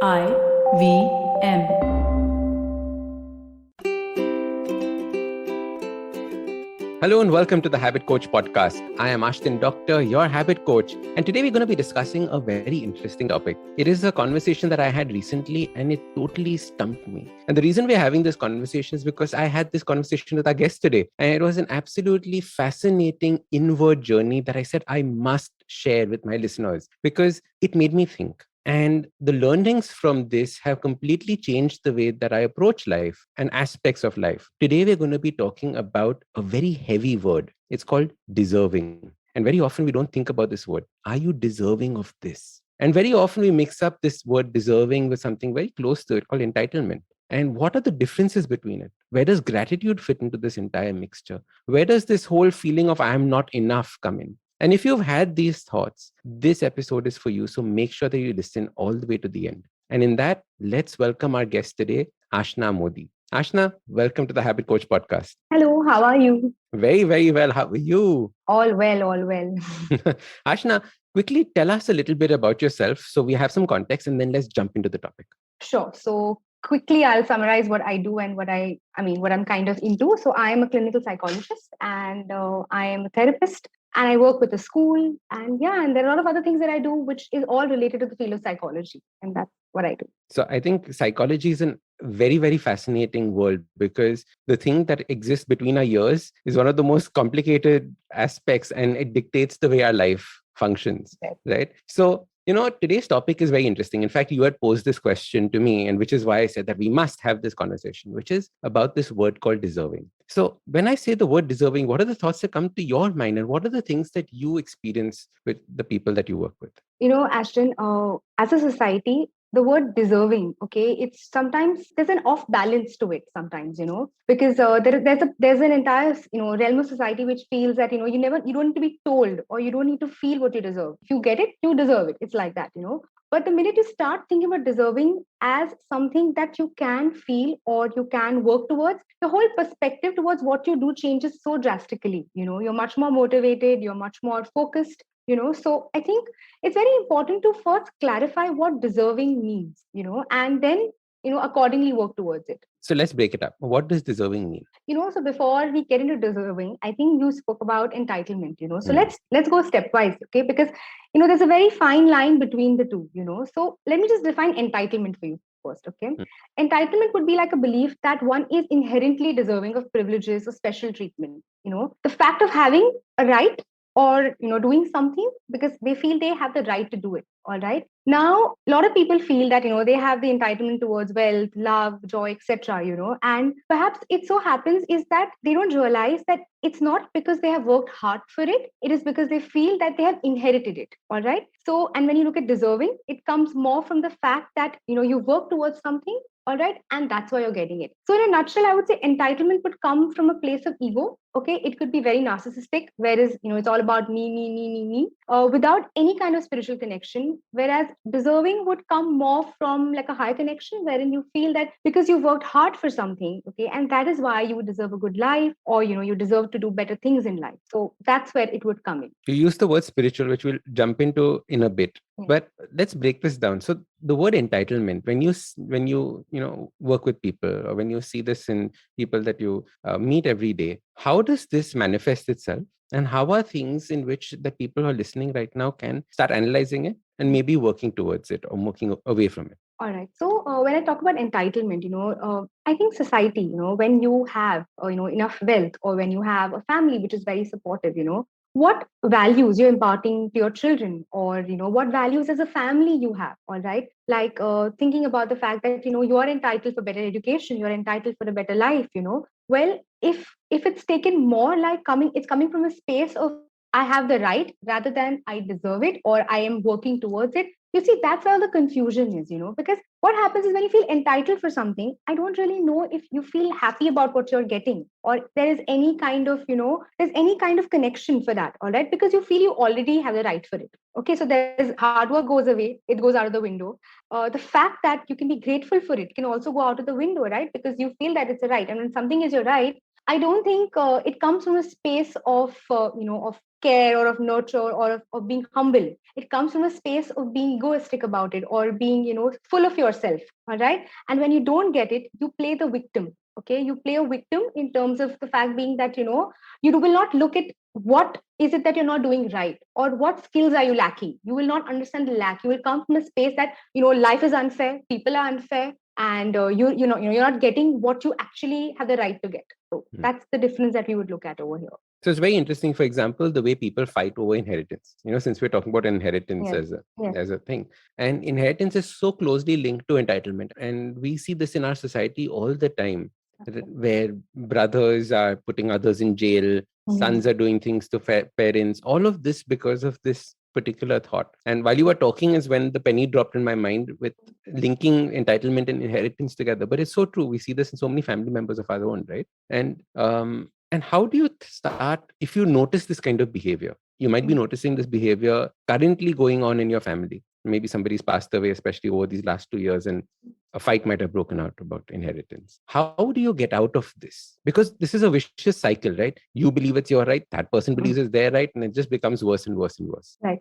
IVM. Hello and welcome to the Habit Coach podcast. I am Ashdin Doctor, your habit coach. And today we're going to be discussing a very interesting topic. It is a conversation that I had recently and it totally stumped me. And the reason we're having this conversation is because I had this conversation with our guest today. And it was an absolutely fascinating inward journey that I said I must share with my listeners because it made me think. And the learnings from this have completely changed the way that I approach life and aspects of life. Today, we're going to be talking about a very heavy word. It's called deserving. And very often we don't think about this word. Are you deserving of this? And very often we mix up this word deserving with something very close to it called entitlement. And what are the differences between it? Where does gratitude fit into this entire mixture? Where does this whole feeling of I am not enough come in? And if you've had these thoughts, this episode is for you. So make sure that you listen all the way to the end. And in that, let's welcome our guest today, Ashna Modi. Ashna, welcome to the Habit Coach podcast. Hello, how are you? Very, very well. How are you? All well, all well. Ashna, quickly tell us a little bit about yourself so we have some context and then let's jump into the topic. Sure. So quickly I'll summarize what I do and what I'm kind of into. So I am a clinical psychologist and I am a therapist and I work with a school and there are a lot of other things that I do which is all related to the field of psychology, and that's what I do. So I think psychology is a very, very fascinating world because the thing that exists between our ears is one of the most complicated aspects and it dictates the way our life functions, right? So, today's topic is very interesting. In fact, you had posed this question to me, and which is why I said that we must have this conversation, which is about this word called deserving. So when I say the word deserving, what are the thoughts that come to your mind and what are the things that you experience with the people that you work with? Ashton, as a society, the word deserving, okay, it's sometimes there's an off balance to it sometimes, because there's an entire realm of society which feels that you don't need to be told or you don't need to feel what you deserve. If you get it, you deserve it. It's like that. But the minute you start thinking about deserving as something that you can feel or you can work towards, the whole perspective towards what you do changes so drastically. You're much more motivated, you're much more focused. So I think it's very important to first clarify what deserving means, and then accordingly work towards it. So let's break it up. What does deserving mean? So before we get into deserving, I think you spoke about entitlement. So let's go stepwise, okay? Because there's a very fine line between the two. So let me just define entitlement for you first, okay? Entitlement would be like a belief that one is inherently deserving of privileges or special treatment. The fact of having a right or doing something because they feel they have the right to do it. All right. Now, a lot of people feel that they have the entitlement towards wealth, love, joy, etc. And perhaps it so happens is that they don't realize that it's not because they have worked hard for it. It is because they feel that they have inherited it. All right. So, and when you look at deserving, it comes more from the fact that you work towards something. All right. And that's why you're getting it. So, in a nutshell, I would say entitlement would come from a place of ego. Okay. It could be very narcissistic, whereas, it's all about me, without any kind of spiritual connection. Whereas deserving would come more from like a higher connection, wherein you feel that because you worked hard for something, okay, and that is why you deserve a good life or, you deserve to do better things in life. So that's where it would come in. You use the word spiritual, which we'll jump into in a bit. Yeah. But let's break this down. So the word entitlement, when you work with people or when you see this in people that you meet every day, how does this manifest itself? And how are things in which the people who are listening right now can start analyzing it and maybe working towards it or working away from it? All right. So when I talk about entitlement, I think society, when you have, enough wealth or when you have a family which is very supportive, what values you're imparting to your children or, what values as a family you have. All right. Like thinking about the fact that, you are entitled for better education, you're entitled for a better life, well, if it's taken more like it's coming from a space of I have the right rather than I deserve it or I am working towards it. You see, that's where the confusion is, because what happens is when you feel entitled for something, I don't really know if you feel happy about what you're getting or there is any kind of, there's any kind of connection for that, all right? Because you feel you already have the right for it. Okay, so there's hard work goes away, it goes out of the window. The fact that you can be grateful for it can also go out of the window, right? Because you feel that it's a right. And when something is your right, I don't think it comes from a space of, of care or of nurture or of being humble. It comes from a space of being egoistic about it or being, full of yourself. All right. And when you don't get it, you play the victim. Okay. You play a victim in terms of the fact being that, you will not look at what is it that you're not doing right or what skills are you lacking. You will not understand the lack. You will come from a space that, life is unfair, people are unfair, and you're not getting what you actually have the right to get. So Hmm. that's the difference that we would look at over here. So it's very interesting, for example, the way people fight over inheritance. Since we're talking about inheritance Yes. Yes. as a thing, and inheritance is so closely linked to entitlement, and we see this in our society all the time, where brothers are putting others in jail, sons Mhm. are doing things to parents. All of this because of this particular thought. And while you were talking, is when the penny dropped in my mind with linking entitlement and inheritance together. But it's so true. We see this in so many family members of our own, right? And how do you start if you notice this kind of behavior? You might be noticing this behavior currently going on in your family. Maybe somebody's passed away, especially over these last 2 years, and a fight might have broken out about inheritance. How do you get out of this? Because this is a vicious cycle, right? You believe it's your right, that person believes it's their right, and it just becomes worse and worse and worse. Right.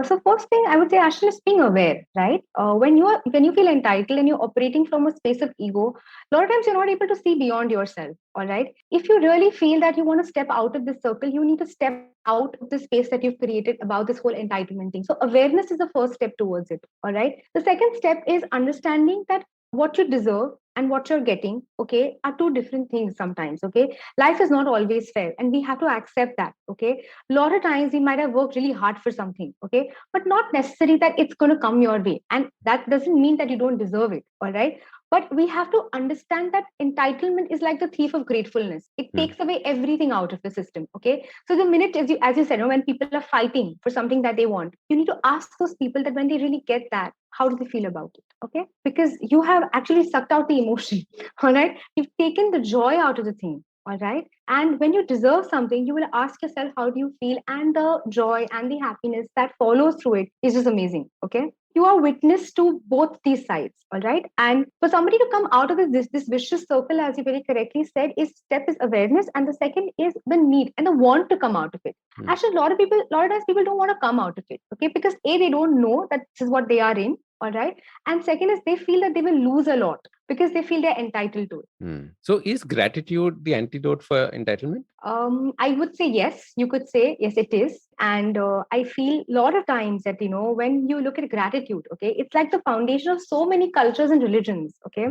So first thing I would say, Ashton, is being aware, right? When you feel entitled and you're operating from a space of ego, a lot of times you're not able to see beyond yourself. All right. If you really feel that you want to step out of this circle, you need to step out of the space that you've created about this whole entitlement thing. So awareness is the first step towards it. All right. The second step is understanding that what you deserve and what you're getting, okay, are two different things sometimes. Okay. Life is not always fair, and we have to accept that. Okay. A lot of times we might have worked really hard for something, okay, but not necessarily that it's going to come your way, and that doesn't mean that you don't deserve it. All right. But we have to understand that entitlement is like the thief of gratefulness. It Hmm. takes away everything out of the system. Okay. So the minute, as you said, when people are fighting for something that they want, you need to ask those people that when they really get that, how do they feel about it? Okay. Because you have actually sucked out the emotion. All right. You've taken the joy out of the thing. All right. And when you deserve something, you will ask yourself, how do you feel? And the joy and the happiness that follows through it is just amazing. Okay. You are witness to both these sides. All right. And for somebody to come out of this vicious circle, as you very correctly said, is step is awareness. And the second is the need and the want to come out of it. Hmm. Actually, a lot of times people don't want to come out of it. Okay. Because A, they don't know that this is what they are in. All right. And second is they feel that they will lose a lot because they feel they're entitled to it. Hmm. So is gratitude the antidote for entitlement? I would say yes. You could say yes, it is. And I feel a lot of times that, when you look at gratitude, okay, it's like the foundation of so many cultures and religions, okay.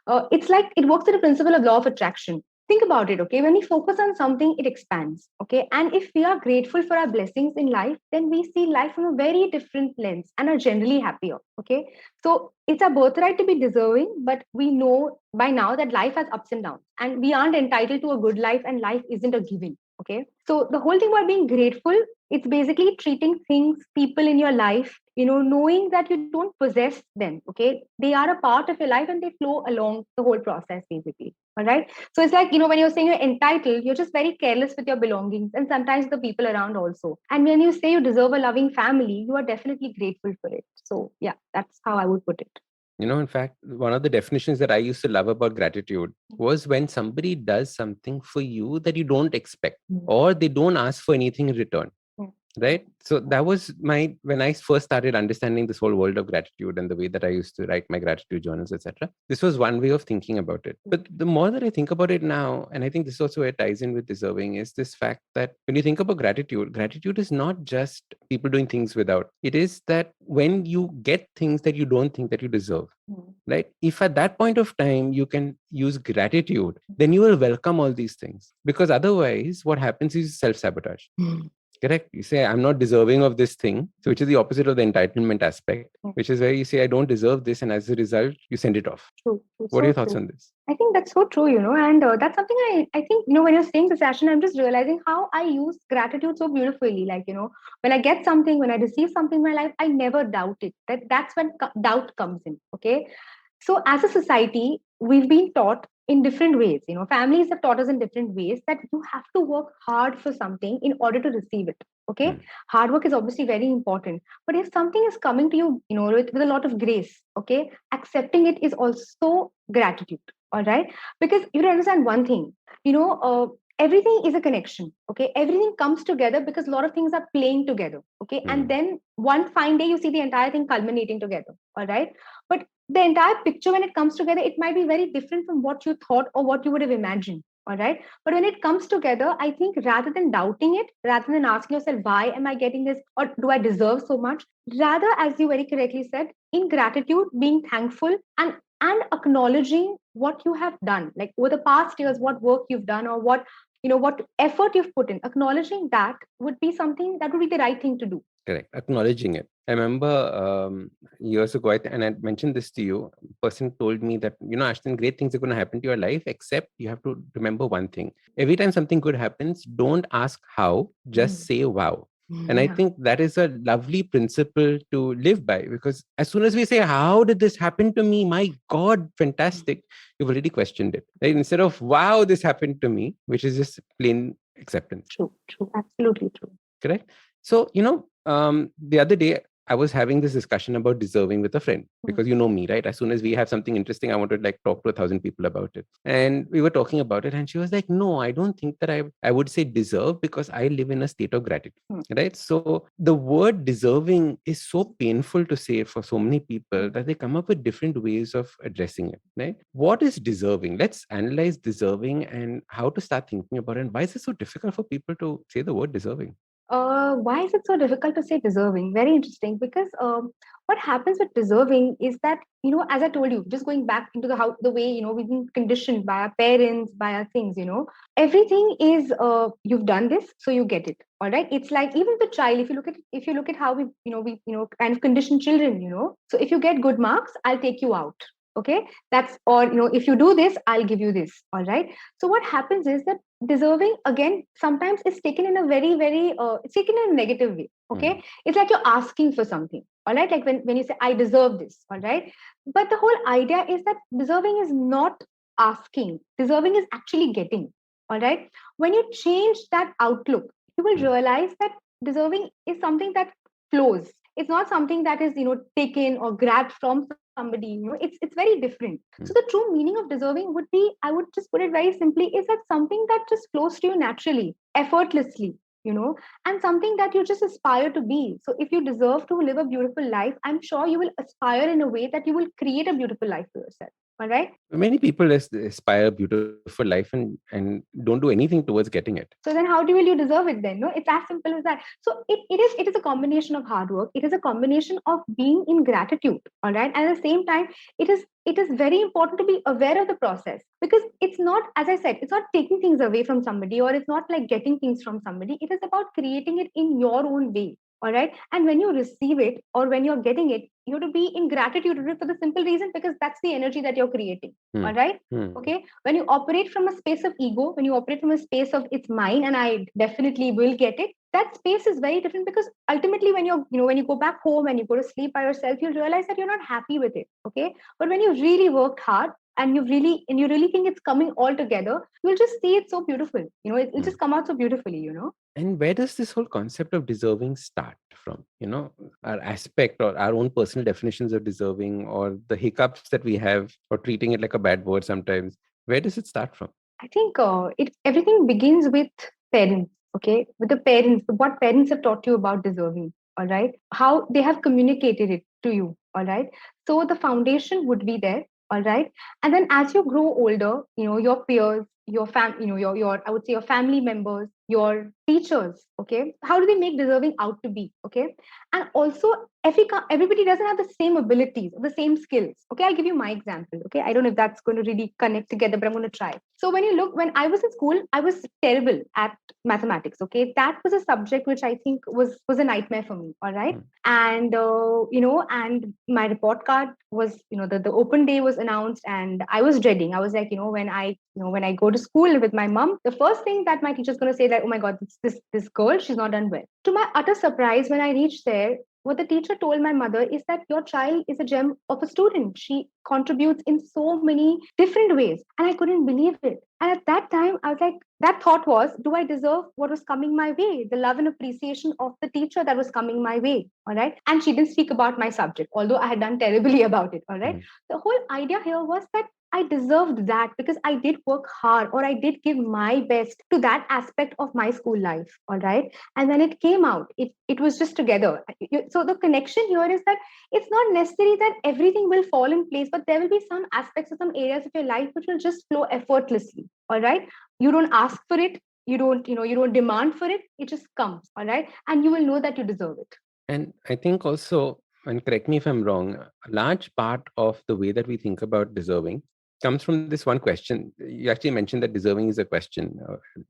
Hmm. It's like it works with the principle of law of attraction. Think about it, okay. When we focus on something, it expands, okay. And if we are grateful for our blessings in life, then we see life from a very different lens and are generally happier, okay. So it's our birthright to be deserving, but we know by now that life has ups and downs, and we aren't entitled to a good life, and life isn't a given. Okay. So the whole thing about being grateful, it's basically treating things, people in your life, knowing that you don't possess them. Okay. They are a part of your life and they flow along the whole process, basically. All right. So it's like, when you're saying you're entitled, you're just very careless with your belongings and sometimes the people around also. And when you say you deserve a loving family, you are definitely grateful for it. So yeah, that's how I would put it. In fact, one of the definitions that I used to love about gratitude was when somebody does something for you that you don't expect, or they don't ask for anything in return. Mm. Right. So that was when I first started understanding this whole world of gratitude and the way that I used to write my gratitude journals, etc. This was one way of thinking about it. But the more that I think about it now, and I think this also where it ties in with deserving, is this fact that when you think about gratitude is not just people doing things without. It is that when you get things that you don't think that you deserve, right? If at that point of time you can use gratitude, then you will welcome all these things, because otherwise what happens is self-sabotage. Correct. You say, I'm not deserving of this thing. So, which is the opposite of the entitlement aspect, which is where you say, I don't deserve this. And as a result, you send it off. True, true, What are so your thoughts true. on this? I think that's so true, and that's something I think, when you're saying this, Ashley, I'm just realizing how I use gratitude so beautifully. Like, when I get something, when I receive something in my life, I never doubt it. That's when doubt comes in. Okay. So as a society, we've been taught in different ways. Families have taught us in different ways that you have to work hard for something in order to receive it. Okay. Hmm. Hard work is obviously very important. But if something is coming to you, with a lot of grace, okay, accepting it is also gratitude. All right. Because you don't understand one thing, you know, everything is a connection. Okay. Everything comes together because a lot of things are playing together. Okay. And then one fine day, you see the entire thing culminating together. All right. But the entire picture, when it comes together, it might be very different from what you thought or what you would have imagined. All right. But when it comes together, I think rather than doubting it, rather than asking yourself, why am I getting this or do I deserve so much? Rather, as you very correctly said, in gratitude, being thankful and acknowledging what you have done, like over the past years, what work you've done or what, what effort you've put in, acknowledging that would be something that would be the right thing to do. Correct. Acknowledging it. I remember years ago, and I mentioned this to you. A person told me that, Ashton, great things are going to happen to your life, except you have to remember one thing. Every time something good happens, don't ask how, just say wow. And I Yeah. think that is a lovely principle to live by, because as soon as we say, how did this happen to me? My God, fantastic. You've already questioned it. Right? Instead of, wow, this happened to me, which is just plain acceptance. True, absolutely true. Correct. So, the other day I was having this discussion about deserving with a friend, because you know me, right? As soon as we have something interesting, I want to like talk to 1,000 people about it. And we were talking about it, and she was like, no, I don't think that I would say deserve, because I live in a state of gratitude. Right. So the word deserving is so painful to say for so many people that they come up with different ways of addressing it. Right. What is deserving? Let's analyze deserving and how to start thinking about it. And why is it so difficult for people to say the word deserving? Why is it so difficult to say deserving? Very interesting, because what happens with deserving is that, as I told you, just going back into the way, we've been conditioned by our parents, by our things, everything is you've done this, so you get it. All right. It's like even the child, if you look at how we kind of condition children, so if you get good marks, I'll take you out. Okay. That's, or, if you do this, I'll give you this. All right. So what happens is that deserving again sometimes is taken in a very very it's taken in a negative way. Okay. It's like you're asking for something. All right. Like when you say I deserve this. All right. But the whole idea is that deserving is not asking. Deserving is actually getting. All right. When you change that outlook, you will realize that deserving is something that flows. It's not something that is taken or grabbed from somebody. It's very different. So the true meaning of deserving would be, I would just put it very simply, is that something that just flows to you naturally, effortlessly, and something that you just aspire to be. So if you deserve to live a beautiful life, I'm sure you will aspire in a way that you will create a beautiful life for yourself. All right. Many people aspire a beautiful life and don't do anything towards getting it. So then how will you deserve it then? No, it's as simple as that. So it is a combination of hard work. It is a combination of being in gratitude. All right. And at the same time, it is very important to be aware of the process, because it's not, as I said, it's not taking things away from somebody, or it's not like getting things from somebody. It is about creating it in your own way. All right. And when you receive it or when you're getting it, you have to be in gratitude for the simple reason, because that's the energy that you're creating. All right. Okay. When you operate from a space of ego, when you operate from a space of it's mine and I definitely will get it, that space is very different, because ultimately when when you go back home and you go to sleep by yourself, you'll realize that you're not happy with it. Okay. But when you really worked hard and you really think it's coming all together, you'll just see it so beautiful. It'll just come out so beautifully. And where does this whole concept of deserving start from? Our aspect or our own personal definitions of deserving, or the hiccups that we have, or treating it like a bad word sometimes. Where does it start from? I think it everything begins with parents. Okay, with the parents, what parents have taught you about deserving. All right, how they have communicated it to you. All right, so the foundation would be there. All right, and then as you grow older, your peers, your your I would say your family members, your teachers. Okay, how do they make deserving out to be? Okay, and also everybody doesn't have the same abilities, the same skills. Okay, I'll give you my example. Okay, I don't know if that's going to really connect together, but I'm going to try. So when I was in school, I was terrible at mathematics. Okay, that was a subject which I think was a nightmare for me. All right, and and my report card was, the open day was announced, and I was dreading. I was like, when I go to school with my mom, the first thing that my teacher's going to say that, oh my god, this girl, she's not done well. To my utter surprise, when I reached there, what the teacher told my mother is that your child is a gem of a student. She contributes in so many different ways. And I couldn't believe it. And at that time, I was like, that thought was, do I deserve what was coming my way? The love and appreciation of the teacher that was coming my way. All right. And she didn't speak about my subject, although I had done terribly about it. All right. Mm. The whole idea here was that I deserved that because I did work hard or I did give my best to that aspect of my school life. All right. And when it came out, it was just together. So the connection here is that it's not necessary that everything will fall in place, but there will be some aspects or some areas of your life which will just flow effortlessly. All right. You don't ask for it. You don't demand for it. It just comes. All right. And you will know that you deserve it. And I think also, and correct me if I'm wrong, a large part of the way that we think about deserving comes from this one question. You actually mentioned that deserving is a question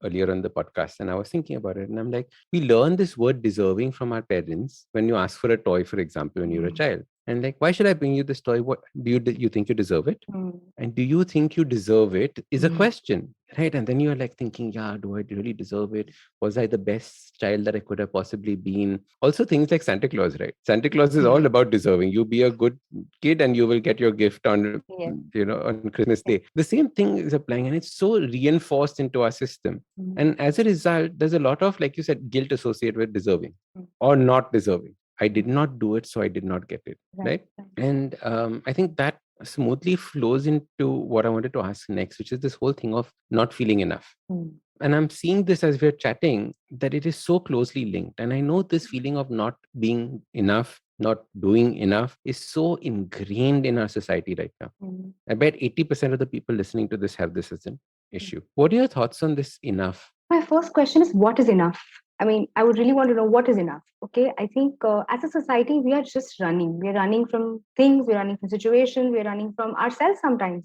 earlier on the podcast, and I was thinking about it, and I'm like, we learn this word deserving from our parents when you ask for a toy, for example, when you're a child. And like, why should I bring you this toy? What do you think you deserve it? Mm. And do you think you deserve it is a Mm. question, right? And then you're like thinking, yeah, do I really deserve it? Was I the best child that I could have possibly been? Also, things like Santa Claus, right? Santa Claus is all about deserving. You be a good kid and you will get your gift on, Yes. on Christmas Day. The same thing is applying, and it's so reinforced into our system. Mm. And as a result, there's a lot of, like you said, guilt associated with deserving Mm. or not deserving. I did not do it, so I did not get it, Right. right? And I think that smoothly flows into what I wanted to ask next, which is this whole thing of not feeling enough. Mm. And I'm seeing this as we're chatting that it is so closely linked. And I know this feeling of not being enough, not doing enough is so ingrained in our society right now. Mm. I bet 80% of the people listening to this have this as an issue. What are your thoughts on this enough? My first question is, what is enough? I mean, I would really want to know what is enough. Okay. I think as a society, we are just running. We're running from things, we're running from situations, we're running from ourselves sometimes.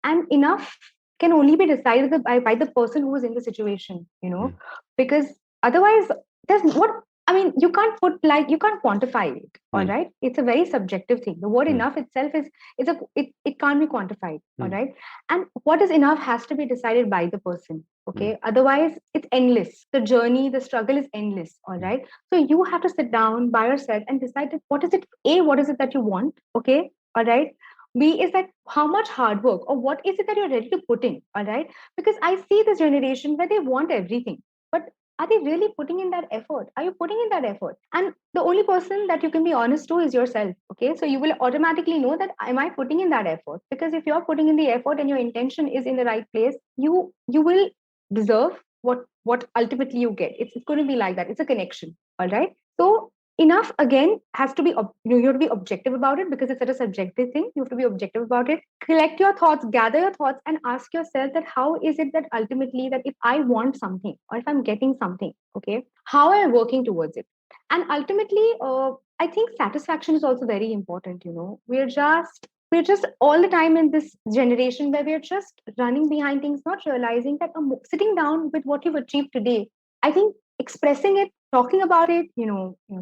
And enough can only be decided by the person who is in the situation, Mm. because otherwise, there's what I mean, you can't quantify it. All Mm. right. It's a very subjective thing. The word Mm. enough itself it can't be quantified. All Mm. right. And what is enough has to be decided by the person. Mm. Okay. Otherwise, it's endless. The journey, the struggle is endless. All Mm. right. So you have to sit down by yourself and decide that what is it that you want? Okay. All right. B, is that how much hard work or what is it that you're ready to put in? All right. Because I see this generation where they want everything, but are they really putting in that effort? Are you putting in that effort? And the only person that you can be honest to is yourself. Okay. So you will automatically know that am I putting in that effort? Because if you're putting in the effort and your intention is in the right place, you will deserve what ultimately you get. It's going to be like that. It's a connection. All right. So enough again has to be you have to be objective about it because it's such a subjective thing. You have to be objective about it. Collect your thoughts, gather your thoughts, and ask yourself that how is it that ultimately that if I want something or if I'm getting something, okay, how am I working towards it? And ultimately, I think satisfaction is also very important. We're just all the time in this generation where we're just running behind things, not realizing that sitting down with what you've achieved today, I think expressing it, talking about it,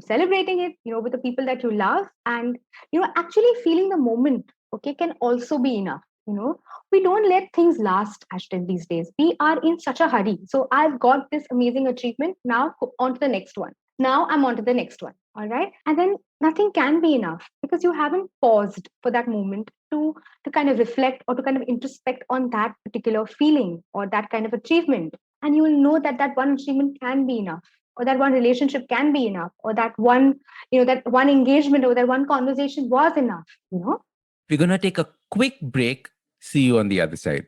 celebrating it, with the people that you love, and actually feeling the moment, okay, can also be enough. We don't let things last, Ashton, these days. We are in such a hurry. So I've got this amazing achievement. Now on to the next one. Now I'm on to the next one. All right. And then nothing can be enough because you haven't paused for that moment to kind of reflect or to kind of introspect on that particular feeling or that kind of achievement. And you will know that that one achievement can be enough, or that one relationship can be enough, or that one engagement or that one conversation was enough. We're going to take a quick break. See you on the other side.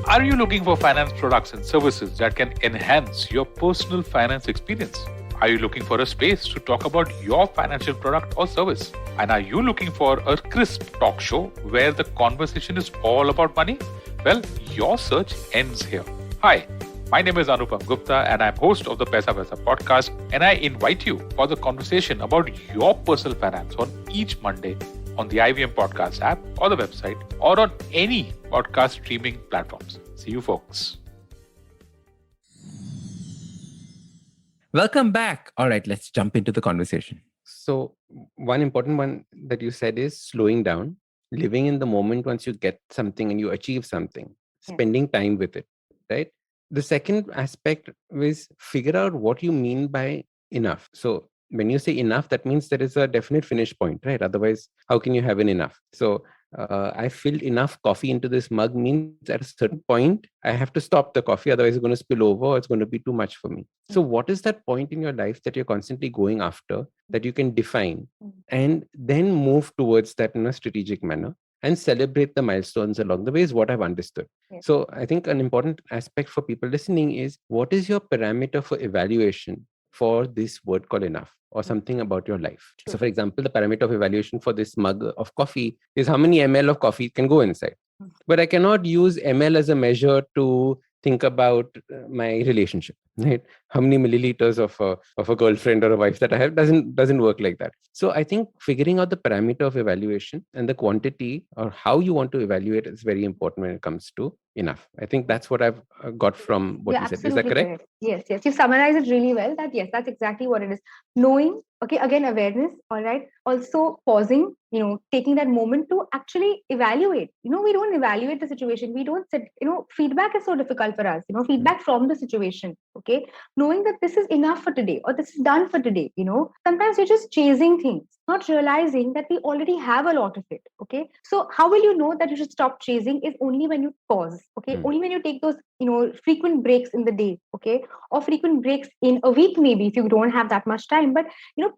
Are you looking for finance products and services that can enhance your personal finance experience? Are you looking for a space to talk about your financial product or service? And are you looking for a crisp talk show where the conversation is all about money? Well, your search ends here. Hi, my name is Anupam Gupta and I'm host of the Paisa Paisa podcast, and I invite you for the conversation about your personal finance on each Monday on the IVM podcast app or the website or on any podcast streaming platforms. See you folks. Welcome back. All right, let's jump into the conversation. So, one important one that you said is slowing down, living in the moment once you get something and you achieve something, spending time with it, right? The second aspect is figure out what you mean by enough. So, when you say enough, that means there is a definite finish point, right? Otherwise, how can you have an enough? So, I filled enough coffee into this mug means at a certain point, I have to stop the coffee. Otherwise, it's going to spill over or it's going to be too much for me. So, what is that point in your life that you're constantly going after that you can define and then move towards that in a strategic manner and celebrate the milestones along the way is what I've understood. Yes. So, I think an important aspect for people listening is what is your parameter for evaluation for this word called enough or something about your life. So, for example, the parameter of evaluation for this mug of coffee is how many ml of coffee can go inside. But I cannot use ml as a measure to think about my relationship, right? How many milliliters of a girlfriend or a wife that I have doesn't work like that. So I think figuring out the parameter of evaluation and the quantity or how you want to evaluate is very important when it comes to enough. I think that's what I've got from what you said. Is that Absolutely correct? Yes, yes. You summarize it really well. Yes, that's exactly what it is. Knowing, okay, again, awareness, all right. Also pausing, taking that moment to actually evaluate. We don't evaluate the situation. We don't sit, feedback is so difficult for us, feedback from the situation, okay. Knowing that this is enough for today or this is done for today, sometimes you're just chasing things, not realizing that we already have a lot of it, okay. So how will you know that you should stop chasing is only when you pause, okay. Only when you take those, frequent breaks in the day, okay, or frequent breaks in a week, maybe if you don't have that much time. But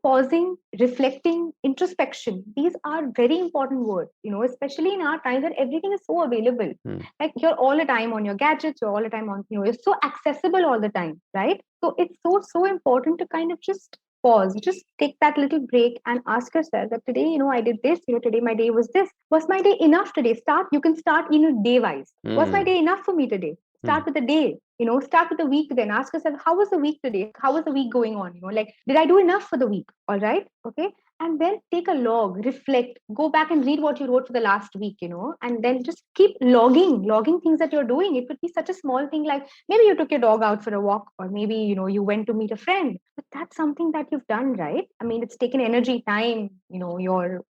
pausing, reflecting, introspection, these are very important words, especially in our times when everything is so available. Like you're all the time on your gadgets, you're all the time on, you're so accessible all the time, right? So it's so important to kind of just pause, just take that little break and ask yourself that today, I did this, today my day was this. Was my day enough today? You can start, day wise. Was my day enough for me today? Start with the day, start with the week, then ask yourself, how was the week today? How was the week going on? Like, did I do enough for the week? All right. Okay. And then take a log, reflect, go back and read what you wrote for the last week, and then just keep logging things that you're doing. It could be such a small thing like maybe you took your dog out for a walk, or maybe, you went to meet a friend, but that's something that you've done, right? I mean, it's taken energy, time, your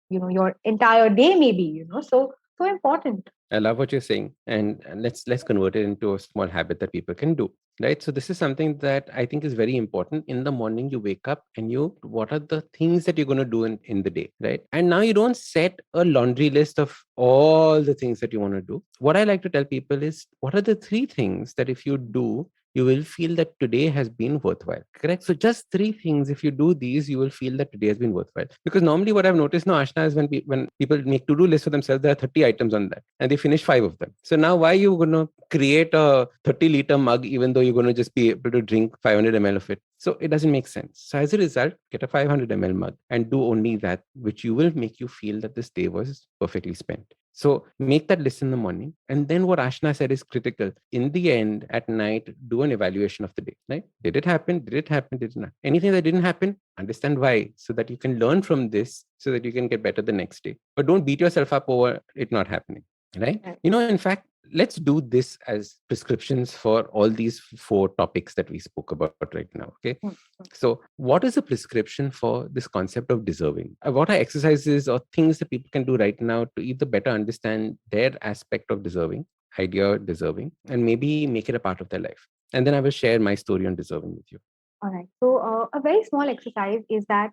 entire day, maybe, so important. I love what you're saying, and let's convert it into a small habit that people can do. Right. So this is something that I think is very important. In the morning, you wake up and what are the things that you're going to do in the day, right? And now you don't set a laundry list of all the things that you want to do. What I like to tell people is, what are the 3 things that if you do, you will feel that today has been worthwhile. Correct. So just 3 things. If you do these, you will feel that today has been worthwhile. Because normally what I've noticed now, Ashna, is when people make to-do lists for themselves, there are 30 items on that and they finish 5 of them. So now why are you going to create a 30-liter mug, even though you're going to just be able to drink 500 ml of it? So it doesn't make sense. So as a result, get a 500 ml mug and do only that, which you will make you feel that this day was perfectly spent. So make that list in the morning. And then what Ashna said is critical. In the end, at night, do an evaluation of the day, right? Did it happen? Did it happen? Did it not? Anything that didn't happen, understand why, so that you can learn from this, so that you can get better the next day. But don't beat yourself up over it not happening, right? In fact, let's do this as prescriptions for all these 4 topics that we spoke about right now. Okay. So what is a prescription for this concept of deserving? What are exercises or things that people can do right now to either better understand their aspect of deserving, idea deserving, and maybe make it a part of their life? And then I will share my story on deserving with you. All right. So a very small exercise is that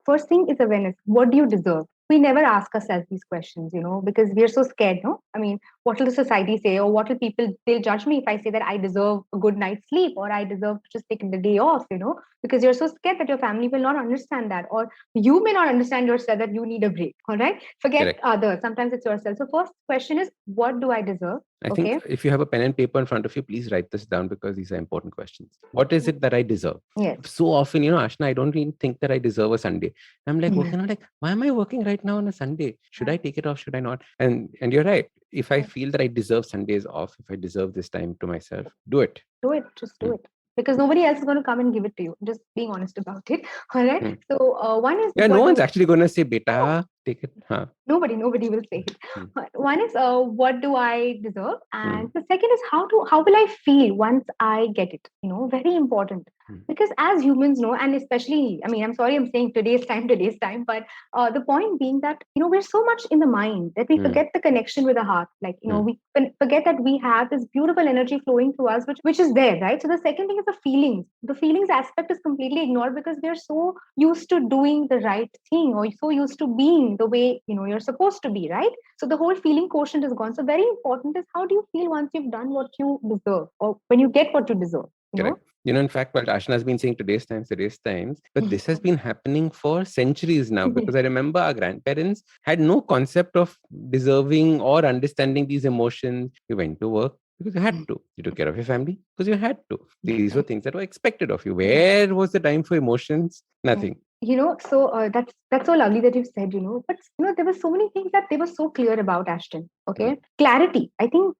first thing is awareness. What do you deserve? We never ask ourselves these questions, because we're so scared, no? I mean, what will the society say, or what will people, they'll judge me if I say that I deserve a good night's sleep, or I deserve to just take the day off, because you're so scared that your family will not understand that, or you may not understand yourself that you need a break. All right. Forget Correct. others. Sometimes it's yourself. So first question is, what do I deserve? I think if you have a pen and paper in front of you, please write this down, because these are important questions. What is it that I deserve? Yes. So often, Ashna, I don't even think that I deserve a Sunday. I'm like, working on like, why am I working right now on a Sunday? Should I take it off? Should I not? And you're right. If I feel that I deserve Sundays off, if I deserve this time to myself, do it. Do it. Just do it. Because nobody else is going to come and give it to you. Just being honest about it. All right. So one is, no one's actually going to say, beta, take it. Huh? Nobody will say it. One is, what do I deserve? And the second is, how will I feel once I get it? Very important. Because as humans, and especially, I mean, I'm sorry, I'm saying today's time, but the point being that, we're so much in the mind that we forget the connection with the heart. Like, we forget that we have this beautiful energy flowing through us, which is there, right? So the second thing is the feelings. The feelings aspect is completely ignored because we're so used to doing the right thing, or so used to being feeling the way, you're supposed to be, right? So the whole feeling quotient is gone. So very important is, how do you feel once you've done what you deserve, or when you get what you deserve, Correct. In fact, what Ashna has been saying today's times, but this has been happening for centuries now, because I remember our grandparents had no concept of deserving or understanding these emotions. You went to work because you had to. You took care of your family because you had to. These were things that were expected of you. Where was the time for emotions? Nothing. So that's so lovely that you've said, but there were so many things that they were so clear about, Ashton. Okay, clarity. I think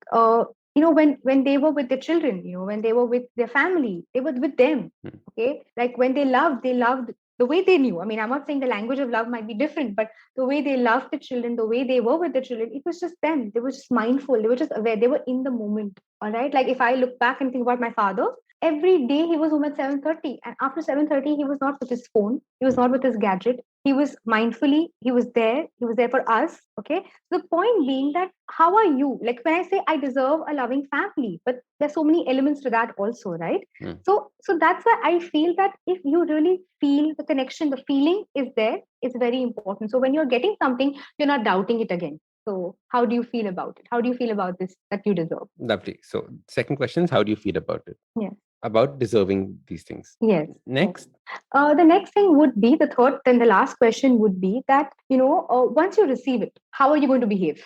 when they were with their children, when they were with their family, they were with them. Okay, like when they loved the way they knew. I mean, I'm not saying the language of love might be different, but the way they loved the children, the way they were with the children, it was just them. They were just mindful. They were just aware. They were in the moment. All right. Like if I look back and think about my father, every day he was home at 7:30, and after 7:30 he was not with his phone, he was not with his gadget, he was mindfully, he was there for us. Okay, so the point being that, how are you, like when I say I deserve a loving family, but there's so many elements to that also, right? So that's why I feel that if you really feel the connection, the feeling is there, it's very important. So when you're getting something, you're not doubting it again. So how do you feel about it? How do you feel about this that you deserve? Lovely. So second question is, how do you feel about it? Yeah. About deserving these things. Yes. Next. The next thing would be the third, then the last question would be that, once you receive it, how are you going to behave?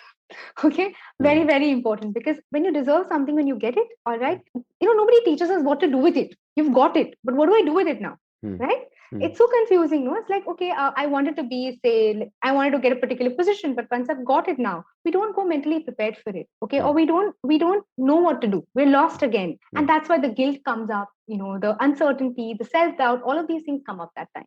Okay, very, very important, because when you deserve something, when you get it, all right, nobody teaches us what to do with it. You've got it, but what do I do with it now? Right? It's so confusing, no? It's like, okay, I wanted to be, say, I wanted to get a particular position, but once I've got it now, we don't go mentally prepared for it, okay? Or we don't know what to do. We're lost again, and that's why the guilt comes up. The uncertainty, the self doubt, all of these things come up that time.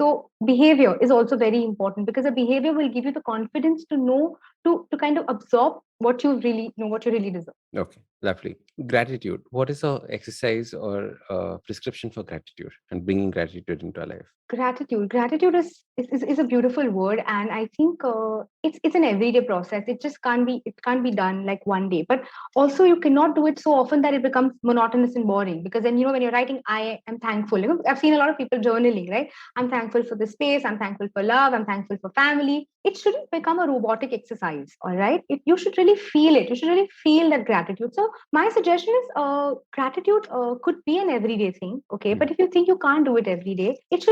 So behavior is also very important, because the behavior will give you the confidence to know to kind of absorb what you really deserve. Okay, lovely. Gratitude. What is a exercise or a prescription for gratitude and bringing gratitude into our life? Gratitude is a beautiful word, and I think it's an everyday process. It can't be done like one day, but also you cannot do it so often that it becomes monotonous and boring, because then when you're writing, I am thankful, I've seen a lot of people journaling, right? I'm thankful for the space, I'm thankful for love, I'm thankful for family. It shouldn't become a robotic exercise. All right, you should really feel it. You should really feel that gratitude. So my suggestion is, gratitude could be an everyday thing, okay? But if you think you can't do it every day, it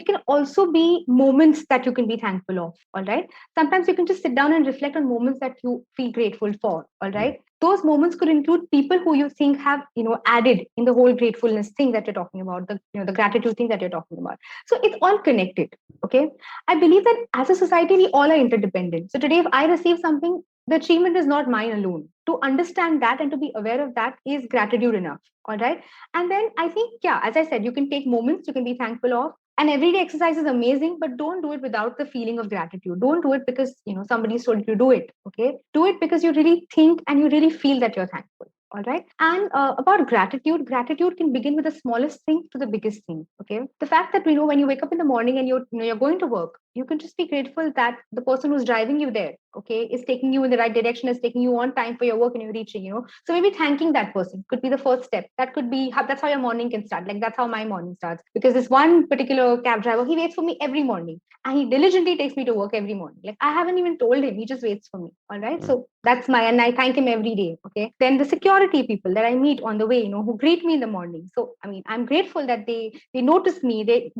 can also be moments that you can be thankful of. All right, sometimes you can just sit down and reflect on moments that you feel grateful for. All right, those moments could include people who you think have added in the whole gratefulness thing that you're talking about, the gratitude thing that you're talking about. So it's all connected. Okay, I believe that as a society we all are interdependent. So today, if I receive something, the achievement is not mine alone. To understand that and to be aware of that is gratitude enough. All right, and then I think, yeah, as I said, you can take moments you can be thankful of. An everyday exercise is amazing, but don't do it without the feeling of gratitude. Don't do it because somebody told you to do it. Okay, do it because you really think and you really feel that you're thankful. All right, and about gratitude can begin with the smallest thing to the biggest thing. Okay, the fact that when you wake up in the morning and you're going to work, you can just be grateful that the person who's driving you there, okay, is taking you in the right direction, is taking you on time for your work, and you're reaching. So maybe thanking that person could be the first step. That could be that's how your morning can start. Like that's how my morning starts, because this one particular cab driver, he waits for me every morning, and he diligently takes me to work every morning. Like I haven't even told him, he just waits for me. All right, so that's and I thank him every day. Okay, then the security people that I meet on the way, who greet me in the morning. So I mean, I'm grateful that they notice me. They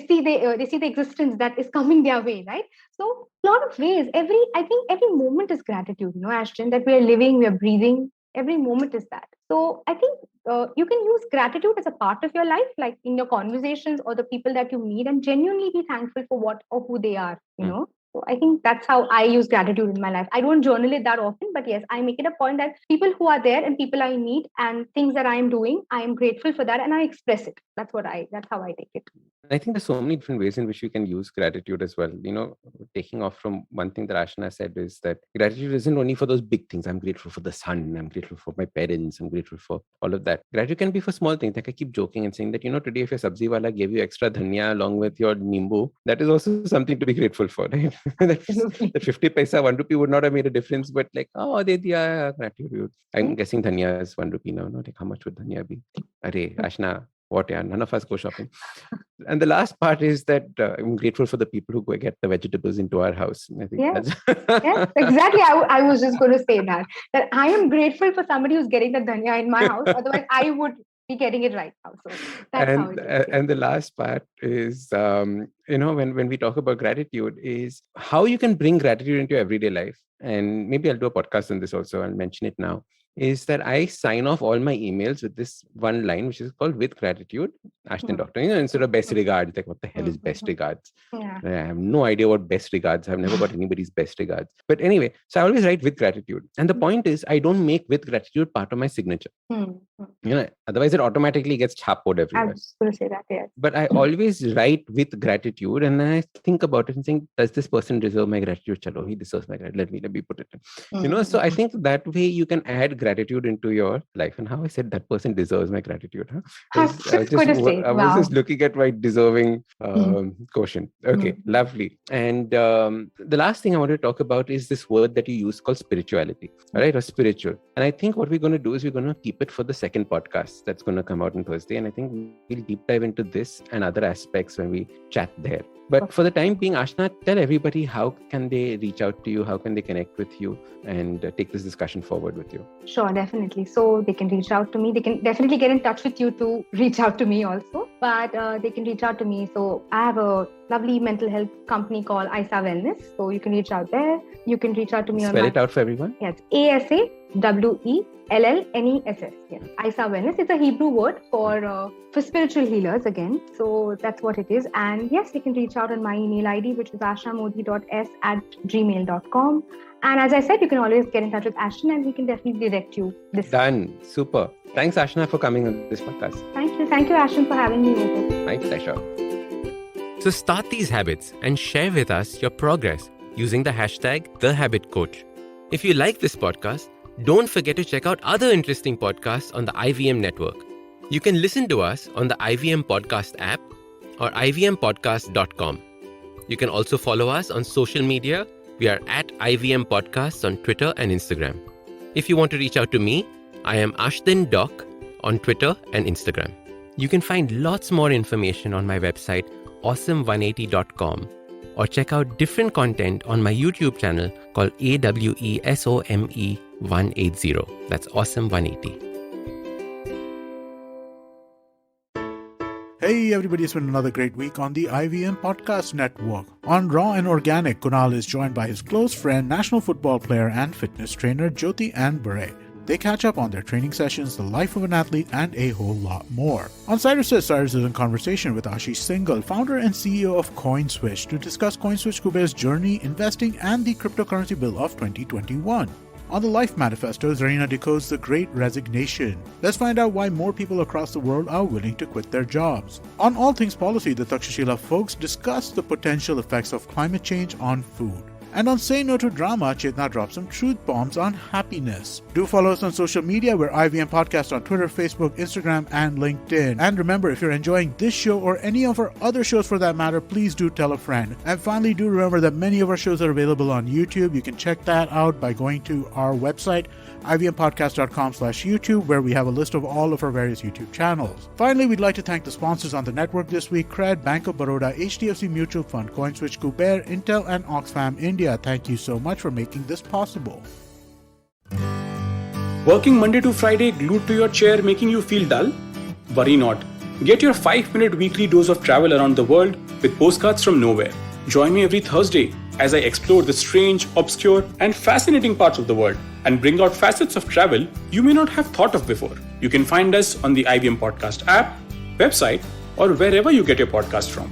see they see the existence that is coming their way, right? So a lot of ways, I think every moment is gratitude, Ashton, that we are living, we are breathing. Every moment is that. So I think you can use gratitude as a part of your life, like in your conversations or the people that you meet, and genuinely be thankful for what or who they are. So I think that's how I use gratitude in my life. I don't journal it that often, but yes, I make it a point that people who are there and people I meet and things that I am doing, I am grateful for that and I express it. That's how I take it. I think there's so many different ways in which you can use gratitude as well. Taking off from one thing that Ashna said is that gratitude isn't only for those big things. I'm grateful for the sun. I'm grateful for my parents. I'm grateful for all of that. Gratitude can be for small things. Like I keep joking and saying that, today if your sabzi wala gave you extra dhania along with your nimbu, that is also something to be grateful for, right? that 50 paisa, 1 rupee would not have made a difference, but like, oh, de diya, gratitude. I'm guessing dhania is 1 rupee now. No? Like how much would dhania be? Arey, Ashna, What? Yeah, none of us go shopping. And the last part is that I'm grateful for the people who go get the vegetables into our house. I think yes, exactly. I was just going to say that I am grateful for somebody who's getting the dhania in my house. Otherwise, I would be getting it right now. So that's how it is. And the last part is, when we talk about gratitude, is how you can bring gratitude into your everyday life. And maybe I'll do a podcast on this also. I'll mention it now. Is that I sign off all my emails with this one line, which is called "With gratitude, Ashdin Doctor." Instead of best regards, like what the hell is best regards? Yeah. I have no idea what best regards. I've never got anybody's best regards. But anyway, so I always write "with gratitude," and the point is, I don't make "with gratitude" part of my signature. Otherwise it automatically gets chapoed everywhere. I was going to say that. Yes. But I always write "with gratitude," and then I think about it and think, does this person deserve my gratitude? Chalo, he deserves my gratitude. Let me put it in. So I think that way you can add gratitude into your life. And how I said that person deserves my gratitude. I was just looking at my deserving quotient. Okay, lovely. And the last thing I want to talk about is this word that you use called spirituality, right? Or spiritual. And I think what we're going to do is we're going to keep it for the second podcast that's going to come out on Thursday. And I think we'll deep dive into this and other aspects when we chat there. But for the time being, Ashna, tell everybody how can they reach out to you, how can they connect with you and take this discussion forward with you? Sure, definitely. So they can reach out to me. They can definitely get in touch with you to reach out to me also. But they can reach out to me. So I have a lovely mental health company called ASA Wellness. So you can reach out there. You can reach out to me Spell it out for everyone. Yes, ASA Wellness. Yes, ASA Wellness. It's a Hebrew word for spiritual healers again. So that's what it is. And yes, you can reach out on my email ID, which is ashnamodi.s@gmail.com. And as I said, you can always get in touch with Ashton and we can definitely direct you. Done. Super. Thanks, Ashna, for coming on this podcast. Thank you, Ashton, for having me with it. My pleasure. So start these habits and share with us your progress using the hashtag #TheHabitCoach. If you like this podcast, don't forget to check out other interesting podcasts on the IVM network. You can listen to us on the IVM Podcast app or ivmpodcast.com. You can also follow us on social media. We are at IVM Podcasts on Twitter and Instagram. If you want to reach out to me, I am Ashdin Doc on Twitter and Instagram. You can find lots more information on my website, awesome180.com, or check out different content on my YouTube channel called AWESOME180. That's Awesome180. Hey everybody, it's been another great week on the IVM Podcast Network. On Raw and Organic, Kunal is joined by his close friend, national football player and fitness trainer Jyoti and Bure. They catch up on their training sessions, the life of an athlete, and a whole lot more. On Cyrus Says, Cyrus is in conversation with Ashish Singhal, founder and CEO of CoinSwitch, to discuss CoinSwitch Kuber's journey, investing, and the cryptocurrency bill of 2021. On the Life Manifesto, Zarina decodes the Great Resignation. Let's find out why more people across the world are willing to quit their jobs. On All Things Policy, the Takshashila folks discuss the potential effects of climate change on food. And on Say No to Drama, Chetna drops some truth bombs on happiness. Do follow us on social media. We're IVM Podcast on Twitter, Facebook, Instagram, and LinkedIn. And remember, if you're enjoying this show or any of our other shows for that matter, please do tell a friend. And finally, do remember that many of our shows are available on YouTube. You can check that out by going to our website, ivmpodcast.com/YouTube, where we have a list of all of our various YouTube channels. Finally, we'd like to thank the sponsors on the network this week: Cred, Bank of Baroda, HDFC Mutual Fund, CoinSwitch, Kuber, Intel, and Oxfam India. Thank you so much for making this possible. Working Monday to Friday glued to your chair making you feel dull? Worry not. Get your 5-minute weekly dose of travel around the world with Postcards from Nowhere. Join me every Thursday as I explore the strange, obscure, and fascinating parts of the world and bring out facets of travel you may not have thought of before. You can find us on the IVM Podcast app, website, or wherever you get your podcast from.